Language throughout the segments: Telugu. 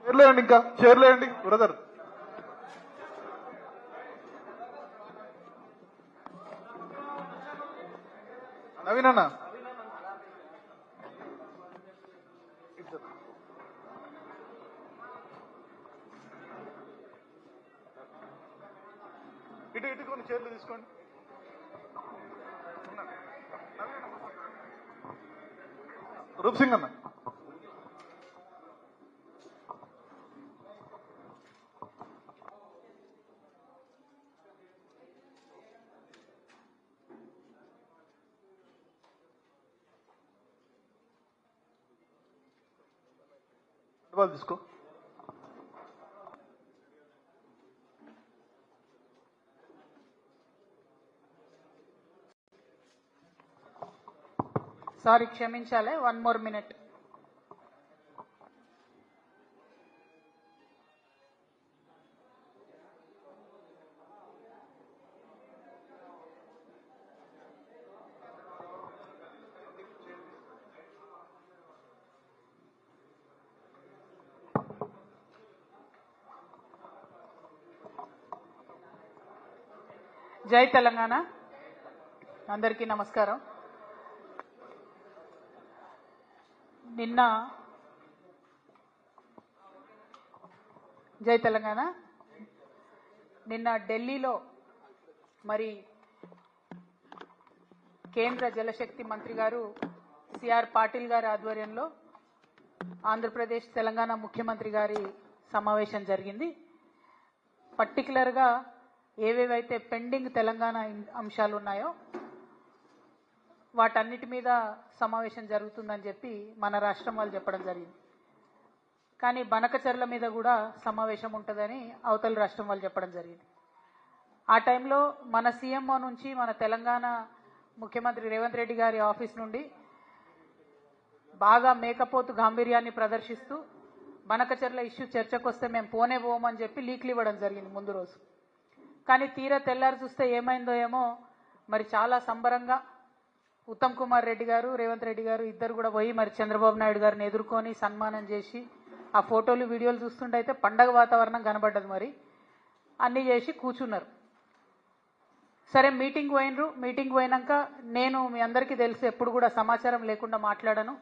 చైర్లేయండి, ఇంకా చైర్లేయండి బ్రదర్. నవీన్ అన్న ఇటు కొన్ని చైర్లు తీసుకోండి. రూప్ సింగ్ అన్న వాళ్ళు తీసుకో. సారీ, క్షమించాలి, 1 more minute. జై తెలంగాణ. అందరికీ నమస్కారం. జై తెలంగాణ. నిన్న ఢిల్లీలో మరి కేంద్ర జలశక్తి మంత్రి గారు సిఆర్ పాటిల్ గారి ఆధ్వర్యంలో ఆంధ్రప్రదేశ్ తెలంగాణ ముఖ్యమంత్రి గారి సమావేశం జరిగింది. పర్టికులర్గా ఏవేవైతే పెండింగ్ తెలంగాణ అంశాలు ఉన్నాయో వాటన్నిటి మీద సమావేశం జరుగుతుందని చెప్పి మన రాష్ట్రం వాళ్ళు చెప్పడం జరిగింది. కానీ బనకచెర్ల మీద కూడా సమావేశం ఉంటుందని అవతల రాష్ట్రం వాళ్ళు చెప్పడం జరిగింది. ఆ టైంలో మన సీఎంఓ నుంచి మన తెలంగాణ ముఖ్యమంత్రి రేవంత్ రెడ్డి గారి ఆఫీస్ నుండి బాగా మేకపోతు గాంభీర్యాన్ని ప్రదర్శిస్తూ బనకచెర్ల ఇష్యూ చర్చకు వస్తే మేము పోమని చెప్పి లీక్లు ఇవ్వడం జరిగింది ముందు రోజు. కానీ తీరా తెల్లారి చూస్తే ఏమైందో ఏమో మరి చాలా సంబరంగా ఉత్తమ్ కుమార్ రెడ్డి గారు రేవంత్ రెడ్డి గారు ఇద్దరు కూడా పోయి మరి చంద్రబాబు నాయుడు గారిని ఎదుర్కొని సన్మానం చేసి ఆ ఫోటోలు వీడియోలు చూస్తుంటే అయితే పండగ వాతావరణం కనబడ్డది. మరి అన్నీ చేసి కూర్చున్నారు. సరే మీటింగ్ పోయినరు. మీటింగ్ పోయినాక నేను మీ అందరికీ తెలుసు ఎప్పుడు కూడా సమాచారం లేకుండా మాట్లాడను,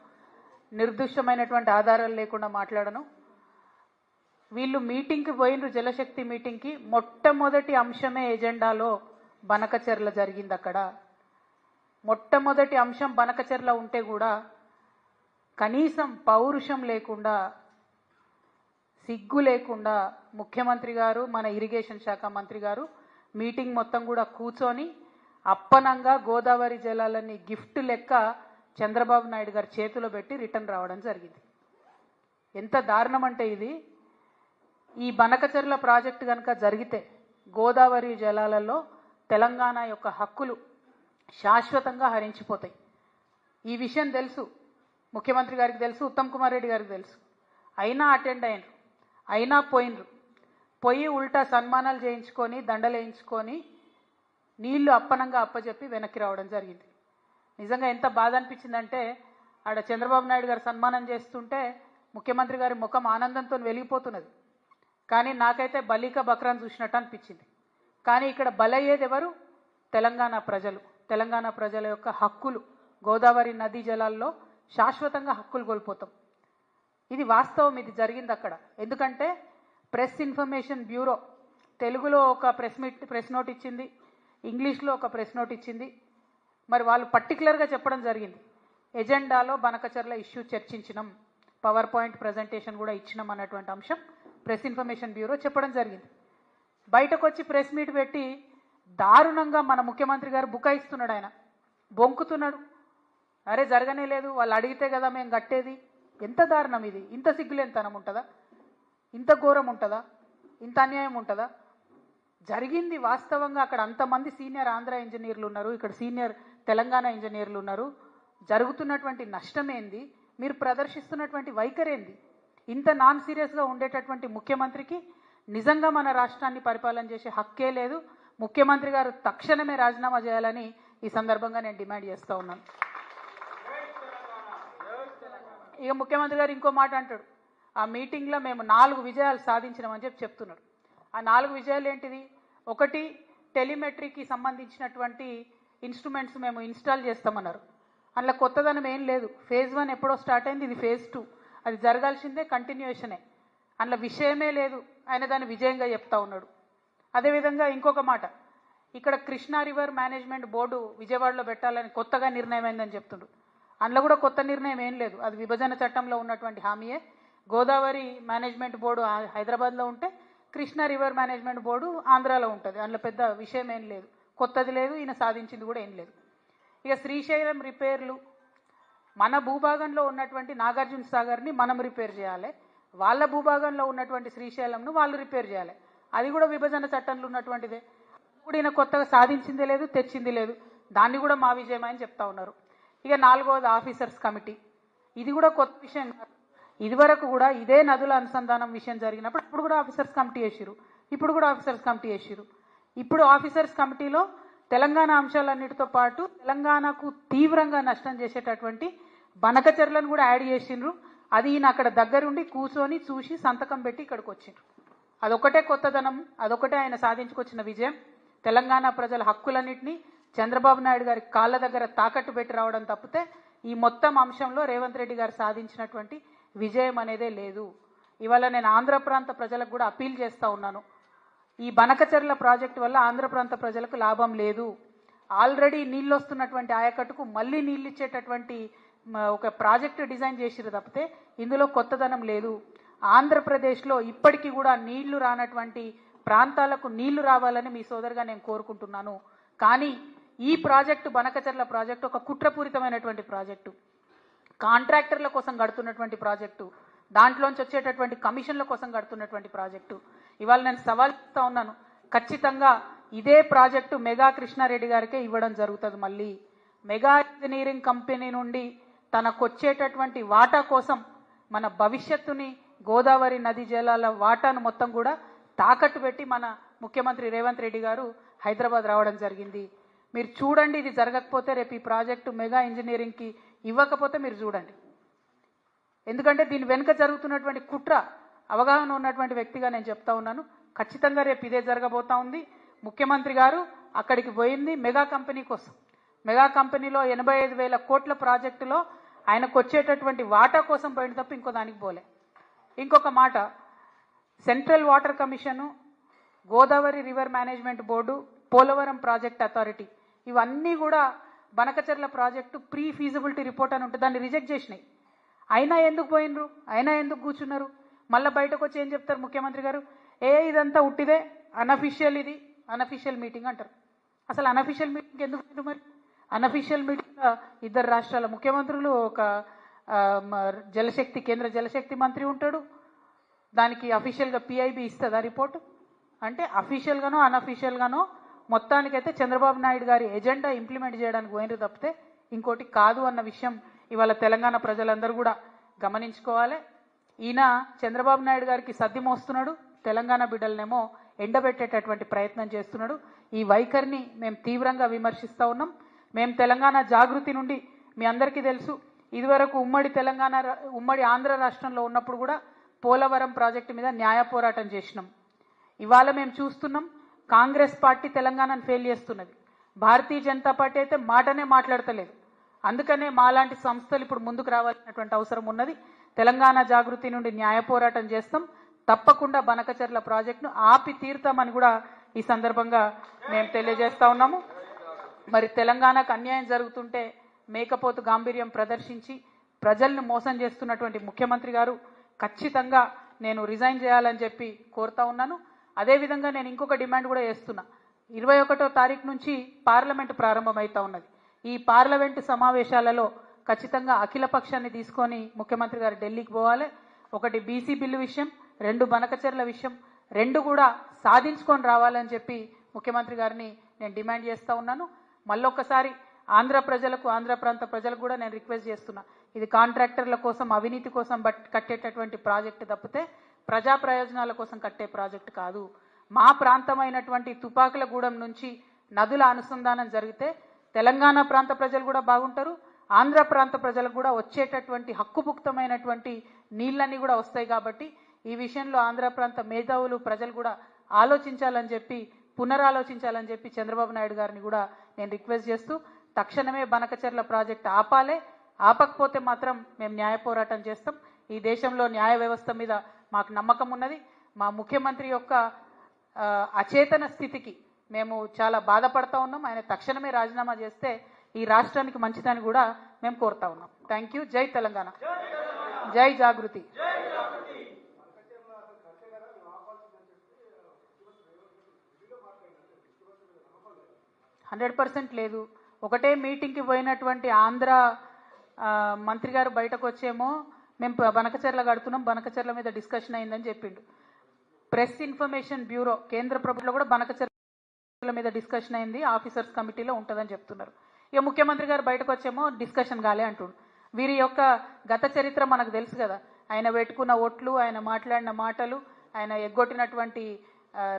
నిర్దిష్టమైనటువంటి ఆధారాలు లేకుండా మాట్లాడను. వీళ్ళు మీటింగ్కి పోయినరు, జలశక్తి మీటింగ్కి. మొట్టమొదటి అంశమే ఎజెండాలో బనకచెర్ల జరిగింది. అక్కడ మొట్టమొదటి అంశం బనకచెర్ల ఉంటే కూడా కనీసం పౌరుషం లేకుండా, సిగ్గు లేకుండా ముఖ్యమంత్రి గారు మన ఇరిగేషన్ శాఖ మంత్రి గారు మీటింగ్ మొత్తం కూడా కూర్చొని అప్పనంగా గోదావరి జలాలని గిఫ్ట్ లెక్క చంద్రబాబు నాయుడు గారి చేతిలో పెట్టి రిటర్న్ రావడం జరిగింది. ఎంత దారుణం అంటే ఇది. ఈ బనకచెర్ల ప్రాజెక్టు కనుక జరిగితే గోదావరి జలాలలో తెలంగాణ యొక్క హక్కులు శాశ్వతంగా హరించిపోతాయి. ఈ విషయం తెలుసు, ముఖ్యమంత్రి గారికి తెలుసు, ఉత్తమ్ కుమార్ రెడ్డి గారికి తెలుసు. అయినా అటెండ్ అయినరు, అయినా పోయి ఉల్టా సన్మానాలు చేయించుకొని దండలు వేయించుకొని నీళ్లు అప్పనంగా అప్పచెప్పి వెనక్కి రావడం జరిగింది. నిజంగా ఎంత బాధ అనిపించిందంటే ఆడ చంద్రబాబు నాయుడు గారు సన్మానం చేస్తుంటే ముఖ్యమంత్రి గారి ముఖం ఆనందంతో వెలిగిపోతున్నది. కానీ నాకైతే బలిక బక్రాన్ చూసినట్టు అనిపించింది. కానీ ఇక్కడ బలయ్యేది ఎవరు? తెలంగాణ ప్రజలు. తెలంగాణ ప్రజల యొక్క హక్కులు, గోదావరి నదీ జలాల్లో శాశ్వతంగా హక్కులు కోల్పోతాం. ఇది వాస్తవం, ఇది జరిగింది అక్కడ. ఎందుకంటే ప్రెస్ ఇన్ఫర్మేషన్ బ్యూరో తెలుగులో ఒక ప్రెస్ నోట్ ఇచ్చింది, ఇంగ్లీష్లో ఒక ప్రెస్ నోట్ ఇచ్చింది. మరి వాళ్ళు పర్టికులర్గా చెప్పడం జరిగింది, ఎజెండాలో బనకచెర్ల ఇష్యూ చర్చించినాం, పవర్ పాయింట్ ప్రజెంటేషన్ కూడా ఇచ్చినాం అన్నటువంటి అంశం ప్రెస్ ఇన్ఫర్మేషన్ బ్యూరో చెప్పడం జరిగింది. బయటకు వచ్చి ప్రెస్ మీట్ పెట్టి దారుణంగా మన ముఖ్యమంత్రి గారు బుకాయిస్తున్నాడు, ఆయన బొంకుతున్నాడు. అరే జరగనే లేదు, వాళ్ళు అడిగితే కదా మేము కట్టేది. ఎంత దారుణం ఇది! ఇంత సిగ్గులేనితనం ఉంటుందా? ఇంత ఘోరం ఉంటుందా? ఇంత అన్యాయం ఉంటుందా? జరిగింది వాస్తవంగా. అక్కడ అంతమంది సీనియర్ ఆంధ్ర ఇంజనీర్లు ఉన్నారు, ఇక్కడ సీనియర్ తెలంగాణ ఇంజనీర్లు ఉన్నారు. జరుగుతున్నటువంటి నష్టమేంది, మీరు ప్రదర్శిస్తున్నటువంటి వైఖరేంది? ఇంత నాన్ సీరియస్గా ఉండేటటువంటి ముఖ్యమంత్రికి నిజంగా మన రాష్ట్రాన్ని పరిపాలన చేసే హక్కే లేదు. ముఖ్యమంత్రి గారు తక్షణమే రాజీనామా చేయాలని ఈ సందర్భంగా నేను డిమాండ్ చేస్తూ ఉన్నాను. ఇక ముఖ్యమంత్రి గారు ఇంకో మాట అంటాడు, ఆ మీటింగ్లో మేము 4 విజయాలు సాధించినామని చెప్తున్నారు. ఆ 4 విజయాలు ఏంటిది? ఒకటి, టెలిమెట్రీకి సంబంధించినటువంటి ఇన్స్ట్రుమెంట్స్ మేము ఇన్స్టాల్ చేస్తామన్నారు. అందులో కొత్తదనం ఏం లేదు. ఫేజ్ 1 ఎప్పుడో స్టార్ట్ అయింది, ఇది ఫేజ్ 2. అది జరగాల్సిందే, కంటిన్యూషనే. అందులో విషయమే లేదు. ఆయన దాన్ని విజయంగా చెప్తా ఉన్నాడు. అదేవిధంగా ఇంకొక మాట, ఇక్కడ కృష్ణా రివర్ మేనేజ్మెంట్ బోర్డు విజయవాడలో పెట్టాలని కొత్తగా నిర్ణయం అయిందని చెప్తుండ్రు. అందులో కూడా కొత్త నిర్ణయం ఏం లేదు. అది విభజన చట్టంలో ఉన్నటువంటి హామీయే. గోదావరి మేనేజ్మెంట్ బోర్డు హైదరాబాద్లో ఉంటే కృష్ణా రివర్ మేనేజ్మెంట్ బోర్డు ఆంధ్రాలో ఉంటుంది. అందులో పెద్ద విషయం ఏం లేదు, కొత్తది లేదు, ఈయన సాధించింది కూడా ఏం లేదు. ఇక శ్రీశైలం రిపేర్లు, మన భూభాగంలో ఉన్నటువంటి నాగార్జున సాగర్ని మనం రిపేర్ చేయాలి, వాళ్ళ భూభాగంలో ఉన్నటువంటి శ్రీశైలంను వాళ్ళు రిపేర్ చేయాలి. అది కూడా విభజన చట్టంలో ఉన్నటువంటిదే. ఇప్పుడు ఈయన కొత్తగా సాధించింది లేదు, తెచ్చింది లేదు. దాన్ని కూడా మా విజయమని చెప్తా ఉన్నారు. ఇక 4వది ఆఫీసర్స్ కమిటీ. ఇది కూడా కొత్త విషయం కాదు. ఇదివరకు కూడా ఇదే నదుల అనుసంధానం విషయం జరిగినప్పుడు ఇప్పుడు కూడా ఆఫీసర్స్ కమిటీ వేసిరు, ఇప్పుడు కూడా ఆఫీసర్స్ కమిటీ వేసిరు. ఇప్పుడు ఆఫీసర్స్ కమిటీలో తెలంగాణ అంశాలన్నిటితో పాటు తెలంగాణకు తీవ్రంగా నష్టం చేసేటటువంటి బనకచెర్లను కూడా యాడ్ చేసిండ్రు. అది ఈయన అక్కడ దగ్గరుండి కూర్చొని చూసి సంతకం పెట్టి ఇక్కడికి వచ్చిండ్రు. అదొకటే కొత్తదనం, అదొకటే ఆయన సాధించుకొచ్చిన విజయం. తెలంగాణ ప్రజల హక్కులన్నింటినీ చంద్రబాబు నాయుడు గారి కాళ్ళ దగ్గర తాకట్టు పెట్టి రావడం తప్పితే ఈ మొత్తం అంశంలో రేవంత్ రెడ్డి గారు సాధించినటువంటి విజయం అనేదే లేదు. ఇవాళ నేను ఆంధ్ర ప్రాంత ప్రజలకు కూడా అపీల్ చేస్తూ ఉన్నాను. ఈ బనకచెర్ల ప్రాజెక్టు వల్ల ఆంధ్ర ప్రాంత ప్రజలకు లాభం లేదు. ఆల్రెడీ నీళ్ళు వస్తున్నటువంటి ఆయకట్టుకు మళ్ళీ నీళ్ళు ఇచ్చేటటువంటి ఒక ప్రాజెక్టు డిజైన్ చేసిరు తప్పితే ఇందులో కొత్తదనం లేదు. ఆంధ్రప్రదేశ్లో ఇప్పటికీ కూడా నీళ్లు రానటువంటి ప్రాంతాలకు నీళ్లు రావాలని మీ సోదరుగా నేను కోరుకుంటున్నాను. కానీ ఈ ప్రాజెక్టు, బనకచెర్ల ప్రాజెక్టు ఒక కుట్రపూరితమైనటువంటి ప్రాజెక్టు, కాంట్రాక్టర్ల కోసం కడుతున్నటువంటి ప్రాజెక్టు, దాంట్లోంచి వచ్చేటటువంటి కమిషన్ల కోసం కడుతున్నటువంటి ప్రాజెక్టు. ఇవాళ నేను సవాల్ చేస్తూ ఉన్నాను, ఖచ్చితంగా ఇదే ప్రాజెక్టు మెగా కృష్ణారెడ్డి గారికే ఇవ్వడం జరుగుతుంది. మళ్ళీ మెగా ఇంజనీరింగ్ కంపెనీ నుండి తనకొచ్చేటటువంటి వాటా కోసం మన భవిష్యత్తుని, గోదావరి నది జలాల వాటాను మొత్తం కూడా తాకట్టు పెట్టి మన ముఖ్యమంత్రి రేవంత్ రెడ్డి గారు హైదరాబాద్ రావడం జరిగింది. మీరు చూడండి, ఇది జరగకపోతే రేపు ఈ ప్రాజెక్టు మెగా ఇంజనీరింగ్కి ఇవ్వకపోతే మీరు చూడండి. ఎందుకంటే దీని వెనుక జరుగుతున్నటువంటి కుట్ర అవగాహన ఉన్నటువంటి వ్యక్తిగా నేను చెప్తా ఉన్నాను. ఖచ్చితంగా రేపు ఇదే జరగబోతా ఉంది. ముఖ్యమంత్రి గారు అక్కడికి పోయింది మెగా కంపెనీ కోసం. మెగా కంపెనీలో 85,000 కోట్ల ప్రాజెక్టులో ఆయనకు వచ్చేటటువంటి వాటా కోసం పోయిన తప్ప ఇంకో దానికి పోలే. ఇంకొక మాట, central water commission, Godavari river management board, Polavaram project authority, ఇవన్నీ కూడా Banakacherla project pre feasibility report అని ఉంటుంది, దాన్ని రిజెక్ట్ చేసినాయి. అయినా ఎందుకు పోయినరు, అయినా ఎందుకు కూర్చున్నారు? మళ్ళీ బయటకు వచ్చి ఏం చెప్తారు ముఖ్యమంత్రి గారు? ఇదంతా ఉట్టిదే, అనఫిషియల్, ఇది అనఫిషియల్ మీటింగ్ అంటారు. అసలు అనఫిషియల్ మీటింగ్ ఎందుకు పోయినారు? మరి అనఫిషియల్ మీటింగ్ 2 రాష్ట్రాల ముఖ్యమంత్రులు, ఒక జలశక్తి, కేంద్ర జలశక్తి మంత్రి ఉంటాడు, దానికి అఫీషియల్గా పిఐబి ఇస్తుందా రిపోర్టు? అంటే అఫీషియల్గానో అనఫీషియల్గానో మొత్తానికైతే చంద్రబాబు నాయుడు గారి ఎజెండా ఇంప్లిమెంట్ చేయడానికి పోయినరు తప్పితే ఇంకోటి కాదు అన్న విషయం ఇవాళ తెలంగాణ ప్రజలందరూ కూడా గమనించుకోవాలి. ఈయన చంద్రబాబు నాయుడు గారికి సద్ది మోస్తున్నాడు, తెలంగాణ బిడ్డలనేమో ఎండబెట్టేటటువంటి ప్రయత్నం చేస్తున్నాడు. ఈ వైఖరిని మేము తీవ్రంగా విమర్శిస్తూ ఉన్నాం. మేము తెలంగాణ జాగృతి నుండి, మీ అందరికీ తెలుసు, ఇదివరకు ఉమ్మడి ఆంధ్ర రాష్ట్రంలో ఉన్నప్పుడు కూడా పోలవరం ప్రాజెక్టు మీద న్యాయ పోరాటం చేసినాం. ఇవాళ మేము చూస్తున్నాం, కాంగ్రెస్ పార్టీ తెలంగాణను ఫెయిల్ చేస్తున్నది. భారతీయ జనతా పార్టీ అయితే మాటనే మాట్లాడతలేదు. అందుకనే మాలాంటి సంస్థలు ఇప్పుడు ముందుకు రావాల్సినటువంటి అవసరం ఉన్నది. తెలంగాణ జాగృతి నుండి న్యాయ పోరాటం చేస్తాం. తప్పకుండా బనకచెర్ల ప్రాజెక్టును ఆపి తీరుతామని కూడా ఈ సందర్భంగా మేము తెలియజేస్తా ఉన్నాము. మరి తెలంగాణకు అన్యాయం జరుగుతుంటే మేకపోతు గాంభీర్యం ప్రదర్శించి ప్రజల్ని మోసం చేస్తున్నటువంటి ముఖ్యమంత్రి గారు ఖచ్చితంగా నేను రిజైన్ చేయాలని చెప్పి కోరుతా ఉన్నాను. అదేవిధంగా నేను ఇంకొక డిమాండ్ కూడా చేస్తున్నా. 21వ తారీఖు నుంచి పార్లమెంటు ప్రారంభమవుతా ఉన్నది. ఈ పార్లమెంటు సమావేశాలలో ఖచ్చితంగా అఖిల పక్షాన్ని తీసుకొని ముఖ్యమంత్రి గారు ఢిల్లీకి పోవాలి. ఒకటి బీసీ బిల్లు విషయం, 2 బనకచెర్ల విషయం, 2 కూడా సాధించుకొని రావాలని చెప్పి ముఖ్యమంత్రి గారిని నేను డిమాండ్ చేస్తూ ఉన్నాను. మళ్ళొక్కసారి ఆంధ్ర ప్రజలకు, ఆంధ్ర ప్రాంత ప్రజలకు కూడా నేను రిక్వెస్ట్ చేస్తున్నా, ఇది కాంట్రాక్టర్ల కోసం, అవినీతి కోసం కట్టేటటువంటి ప్రాజెక్టు తప్పితే ప్రజా ప్రయోజనాల కోసం కట్టే ప్రాజెక్టు కాదు. మా ప్రాంతమైనటువంటి తుపాకులగూడెం నుంచి నదుల అనుసంధానం జరిగితే తెలంగాణ ప్రాంత ప్రజలు కూడా బాగుంటారు, ఆంధ్ర ప్రాంత ప్రజలకు కూడా వచ్చేటటువంటి హక్కుపుక్తమైనటువంటి నీళ్ళన్నీ కూడా వస్తాయి. కాబట్టి ఈ విషయంలో ఆంధ్ర ప్రాంత మేధావులు ప్రజలు కూడా ఆలోచించాలని చెప్పి, పునరాలోచించాలని చెప్పి చంద్రబాబు నాయుడు గారిని కూడా నేను రిక్వెస్ట్ చేస్తూ, తక్షణమే బనకచెర్ల ప్రాజెక్ట్ ఆపాలే, ఆపకపోతే మాత్రం మేము న్యాయ పోరాటం చేస్తాం. ఈ దేశంలో న్యాయ వ్యవస్థ మీద మాకు నమ్మకం ఉన్నది. మా ముఖ్యమంత్రి యొక్క అచేతన స్థితికి మేము చాలా బాధపడతా ఉన్నాం. ఆయన తక్షణమే రాజీనామా చేస్తే ఈ రాష్ట్రానికి మంచిదని కూడా మేము కోరుతా ఉన్నాం. Thank you. జై తెలంగాణ, జై జాగృతి. 100% లేదు. ఒకటే మీటింగ్కి పోయినటువంటి ఆంధ్ర మంత్రి గారు బయటకు వచ్చేమో మేము బనకచెర్ల కడుతున్నాం, బనకచెర్ల మీద డిస్కషన్ అయిందని చెప్పిండు. ప్రెస్ ఇన్ఫర్మేషన్ బ్యూరో కేంద్ర ప్రభుత్వంలో కూడా బనకచెర్ల మీద డిస్కషన్ అయింది, ఆఫీసర్స్ కమిటీలో ఉంటుందని చెప్తున్నారు. ఇక ముఖ్యమంత్రి గారు బయటకు వచ్చేమో డిస్కషన్ కాలే అంటుండు. వీరి యొక్క గత చరిత్ర మనకు తెలుసు కదా. ఆయన పెట్టుకున్న ఓట్లు, ఆయన మాట్లాడిన మాటలు, ఆయన ఎగ్గొట్టినటువంటి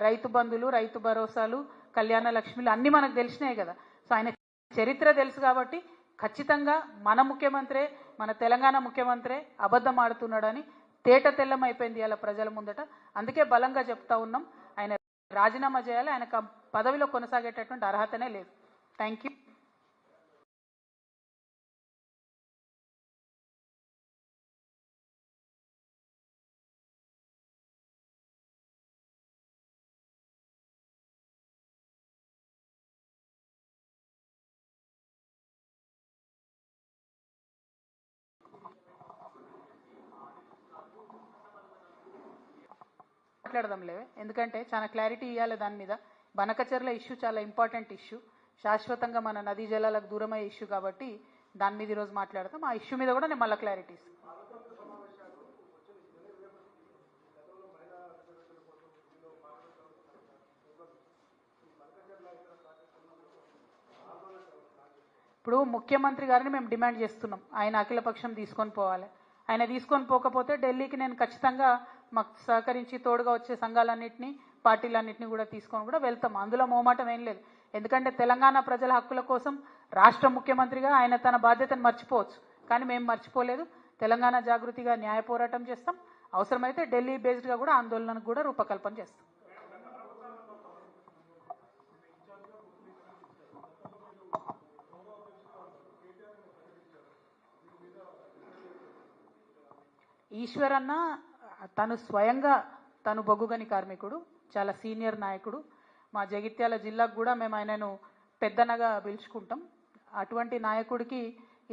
రైతు బంధులు, రైతు భరోసాలు, కళ్యాణ లక్ష్మిలు అన్నీ మనకు తెలిసినాయి కదా. సో ఆయన చరిత్ర తెలుసు కాబట్టి ఖచ్చితంగా మన ముఖ్యమంత్రే, మన తెలంగాణ ముఖ్యమంత్రే అబద్ధం ఆడుతున్నాడని తేట తెల్లమైపోయింది అలా ప్రజల ముందట. అందుకే బలంగా చెప్తా ఉన్నాం, ఆయన రాజీనామా చేయాలి, ఆయన పదవిలో కొనసాగేటటువంటి అర్హతనే లేదు. Thank you. మాట్లాడదాంలే, ఎందుకంటే చాలా క్లారిటీ ఇవ్వాలి దాని మీద. బనకచెర్ల ఇష్యూ చాలా ఇంపార్టెంట్ ఇష్యూ, శాశ్వతంగా మన నదీ జలాలకు దూరమయ్యే ఇష్యూ కాబట్టి దాని మీద ఈరోజు మాట్లాడతాం. ఆ ఇష్యూ మీద కూడా నేను మళ్ళీ క్లారిటీ ఇస్తాను. ఇప్పుడు ముఖ్యమంత్రి గారిని మేము డిమాండ్ చేస్తున్నాం, ఆయన అఖిలపక్షం తీసుకొని పోవాలి. ఆయన తీసుకొని పోకపోతే ఢిల్లీకి నేను ఖచ్చితంగా మాకు సహకరించి తోడుగా వచ్చే సంఘాలన్నింటినీ, పార్టీలన్నింటినీ కూడా తీసుకొని కూడా వెళ్తాం. అందులో మోమాటం ఏం లేదు. ఎందుకంటే తెలంగాణ ప్రజల హక్కుల కోసం రాష్ట్ర ముఖ్యమంత్రిగా ఆయన తన బాధ్యతను మర్చిపోవచ్చు, కానీ మేము మర్చిపోలేదు. తెలంగాణ జాగృతిగా న్యాయ పోరాటం చేస్తాం. అవసరమైతే ఢిల్లీ బేస్డ్గా కూడా ఆందోళనకు కూడా రూపకల్పన చేస్తాం. ఈశ్వరన్న తను స్వయంగా తను బొగ్గుగని కార్మికుడు, చాలా సీనియర్ నాయకుడు. మా జగిత్యాల జిల్లాకు కూడా మేము ఆయనను పెద్దనగా పిలుచుకుంటాం. అటువంటి నాయకుడికి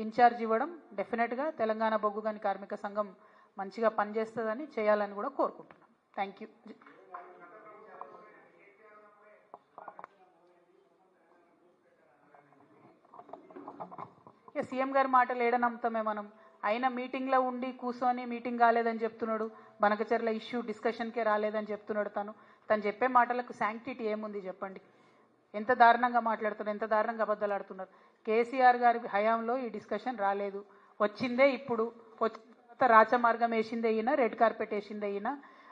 ఇన్ఛార్జ్ ఇవ్వడం డెఫినెట్గా తెలంగాణ బొగ్గుగని కార్మిక సంఘం మంచిగా పనిచేస్తుందని, చేయాలని కూడా కోరుకుంటున్నాం. Thank you. ఇక సీఎం గారి మాటలు ఏడ నమ్ముతామే మనం. ఆయన మీటింగ్లో ఉండి కూర్చొని మీటింగ్ కాలేదని చెప్తున్నాడు, బనకచెర్ల ఇష్యూ డిస్కషన్కే రాలేదని చెప్తున్నాడు. తను చెప్పే మాటలకు శాంక్టిటీ ఏముంది చెప్పండి? ఎంత దారుణంగా మాట్లాడుతున్నారు, ఎంత దారుణంగా అబద్ధాలు ఆడుతున్నారు. కేసీఆర్ గారి హయాంలో ఈ డిస్కషన్ రాలేదు, వచ్చిందే ఇప్పుడు. వచ్చిన తర్వాత రాచమార్గం వేసిందే ఈయన, రెడ్ కార్పెట్ వేసిందే ఈయన.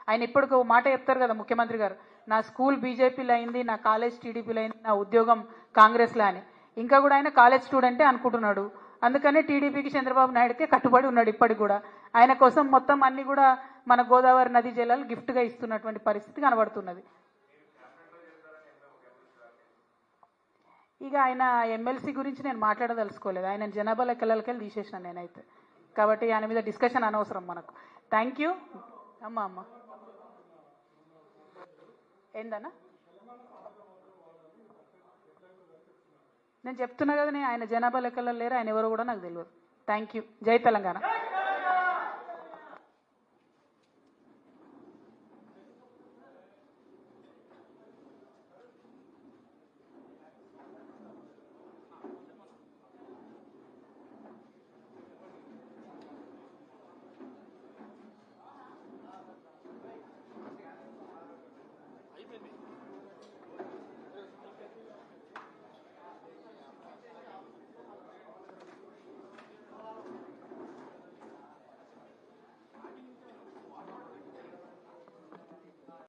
ఆయన ఇప్పుడు మాట చెప్తారు కదా ముఖ్యమంత్రి గారు, నా స్కూల్ బీజేపీలో అయింది, నా కాలేజ్ టీడీపీలో అయింది, నా ఉద్యోగం కాంగ్రెస్లో అని. ఇంకా కూడా ఆయన కాలేజ్ స్టూడెంటే అనుకుంటున్నాడు. అందుకనే టీడీపీకి చంద్రబాబు నాయుడుకే కట్టుబడి ఉన్నాడు ఇప్పటికి కూడా. ఆయన కోసం మొత్తం అన్ని కూడా మన గోదావరి నదీ జలాలు గిఫ్ట్గా ఇస్తున్నటువంటి పరిస్థితి కనబడుతున్నది. ఇక ఆయన ఎమ్మెల్సీ గురించి నేను మాట్లాడదలుచుకోలేదు, ఆయన జనాభా లెక్కలకెళ్ళి తీసేసిన నేనైతే. కాబట్టి ఆయన మీద డిస్కషన్ అనవసరం మనకు. Thank you. అమ్మ ఏందన్నా నేను చెప్తున్నా కదా, నేను ఆయన జనాభా లెక్కలలో లేరు, ఆయన ఎవరో కూడా నాకు తెలియదు. Thank you. జై తెలంగాణ.